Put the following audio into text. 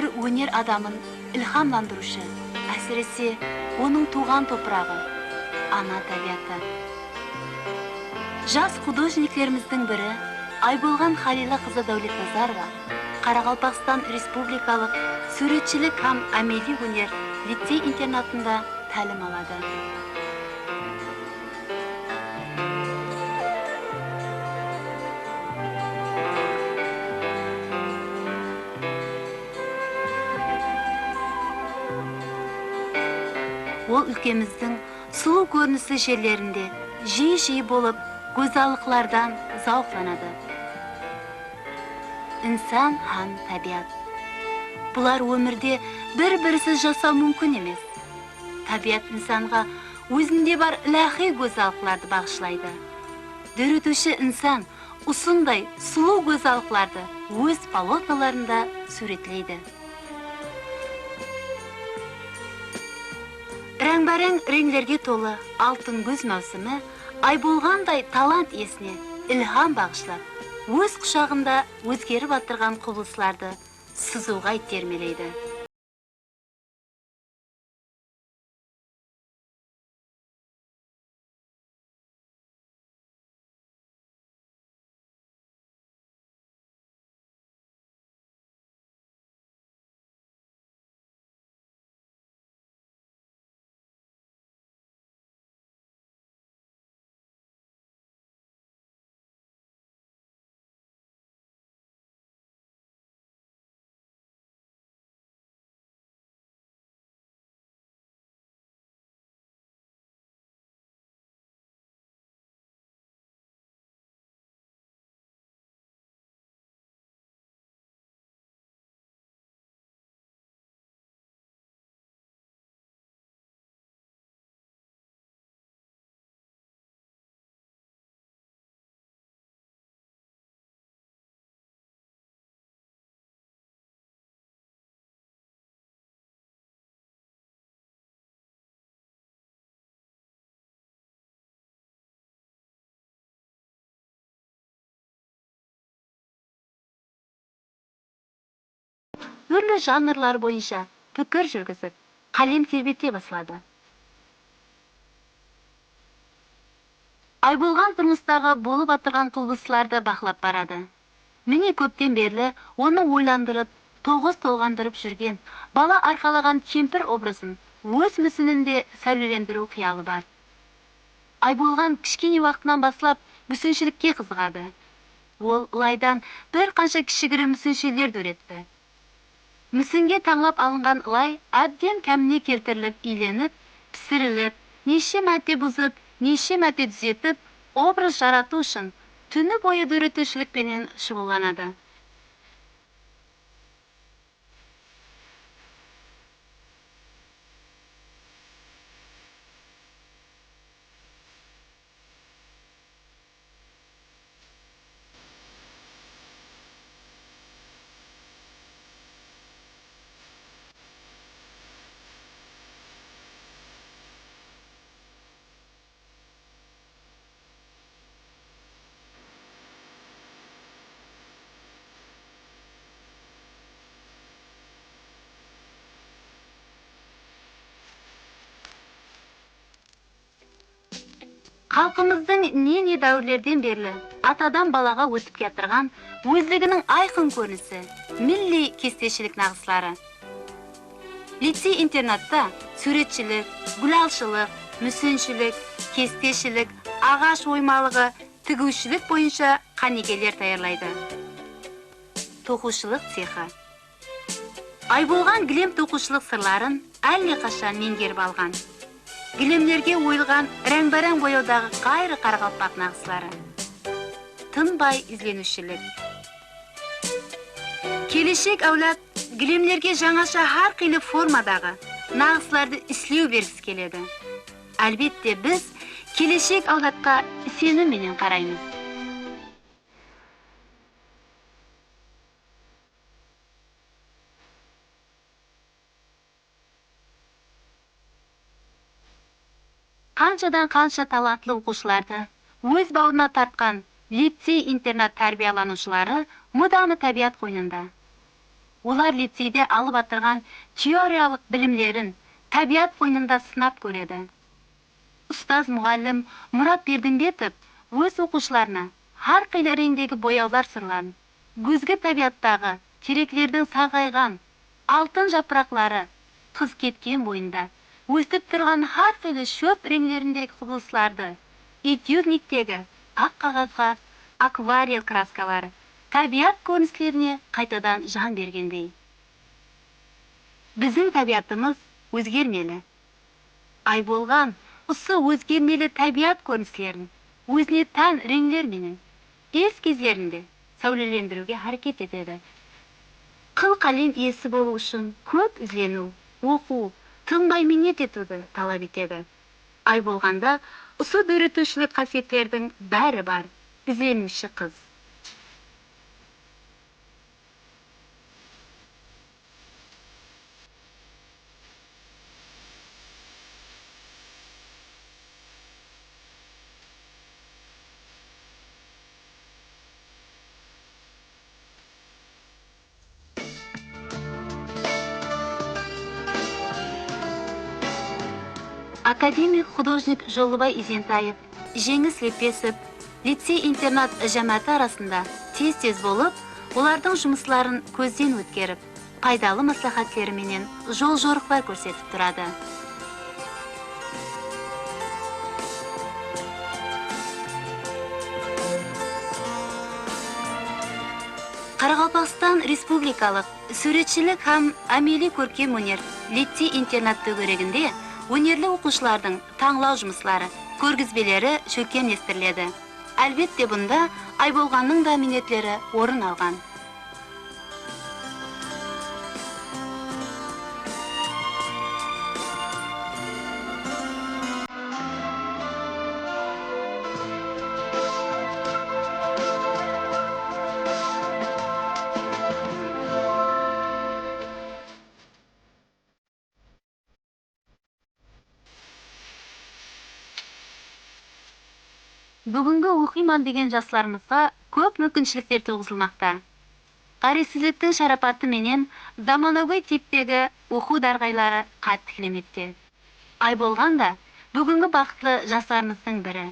bir өнер адамын ilhamlandırışı, әсіресе оның туған топырағы, ана табиаты. Жас художниклеріміздің бірі Айболған Халила қызы Дәулетназарова Қарақалпақстан Республикалық суретшілік һәм әмели өнер лицей интернатында тәлім алады. Ол ülkemizдің сұлу көрінісі жерлерінде жиі болып go'zalliklardan zavqlanadi. İnsan һәм tabiat. Bular өмірде bir-birisiz жасау мүмкін емес. Tabiat insonga o'zinde бар ilahiy go'zalliklarni bag'ishlaydi. Döretuvchi inson usunday suluv go'zalliklarni o'z polotnolarida suretlaydi. Rang-barang renglarga to'la алтын көз mavsumi Айболғандай талант иесіне ilham бағышлап, өз құшағында өзгеріп атырған құбылыстарды сызуға итермелейді. Түрлі жанрлар бойынша пікір жүргізіп, қалем тербете бастады. Айболған тұрмыстағы болып атырған құбылыстарды бақылап барады. Міне көптен берлі оны ойландырып, тоғыз толғандырып жүрген, бала арқалаған кемпір образын өз мүсінінде сәулелендіру қиялы бар. Айболған кішкене уақытынан бастап мүсіншілікке қызығады. Ол ылайдан бір қанша кішігірім мүсіншелер өретті. Мүсінге таңлап алынған ылай әбден кәміне келтіріліп, иленіп, пісіріліп, неше мәрте бұзып, неше мәрте түзетіп, образ жарату үшін түні бойы дөретушілікпенен шұғылданады. Халқымыздың не дәуірлерден берлі атадан балаға өтіп кетірған өздігінің айқын көрінісі, милли кестешілік нағыслары. Лицей интернатта суретшілік, гүлалшылық, мүсіншілік, кестешілік, ағаш оймалығы, тігушілік бойынша қанегелер даярлайды. Тоқушылық цехы. Айболған гілем тоқушылық сырларын әлдеқашан меңгеріп алған. Гілемлерге ойылған рәң-бараң бояудағы қайры қарақалпақ нағыслары. Тынбай izlenушілік. Келешек әулет гілемлерге жаңаша har қилы формадағы нағысларды іслеу бергісі келеді. Әлбетте біз келешек әулетқа сенімменен қараймыз. Қаншадан қанша талантлы оқушыларды өз бауырына тартқан лицей интернат тәрбияланушылары мұданы табиат қойнында. Олар лицейде алып атырған теориялық білімлерін табиат қойнында сынап көреді. Ұстаз мұғалім Мұрат Бердімбетов өз оқушыларына har қилы реңдегі бояулар сырларын, күзгі табиаттағы теректердің сағайған, алтын жапырақлары, қыз кеткен бойында өсіп тұрған har қилы шөп реңдеріндегі құбылыстарды, этюдниктегі ақ қағазға акварель краскалары, табиат көріністеріне қайтадан жан бергендей. Біздің табиатымыз өзгермелі. Айболған осы өзгермелі табиат көріністерін өзіне тән реңдерменен кез кездерінде сәулелендіруге харекет етеді. Қыл қалем иесі болу үшін көп іздену, оқу, тынбай минет етуді талап етеді. Айболғанда осы дөретушілік қасиеттердің бәрі бар. Ізденуші қыз. Академик художник Жолубай Изентаев, Жеңіс Лепесов, лицей-интернат жәмәті арасында тез-тез болып, олардың жұмысларын көзден өткеріп, пайдалы маслихатларыменен жол жорықлар көрсетіп тұрады. Қарақалпақстан Республикалық суретшілік һәм әмели көркем өнер лицей-интернат төңірегінде өнерлі оқушылардың таңлау жұмыслары, көргізбелері шөкемлестіріледі. Әлбетте бұнда Айболғанның да минетлері орын алған. Бүгінгі оқиман деген жастарымызға көп мүмкіншіліктер туғызылмақта. Қаресіздіктің шарапаты менен заманауи типтегі оқу дарғайлары қатты келемекте. Айболған да бүгінгі бақытлы жастарымыздың бірі.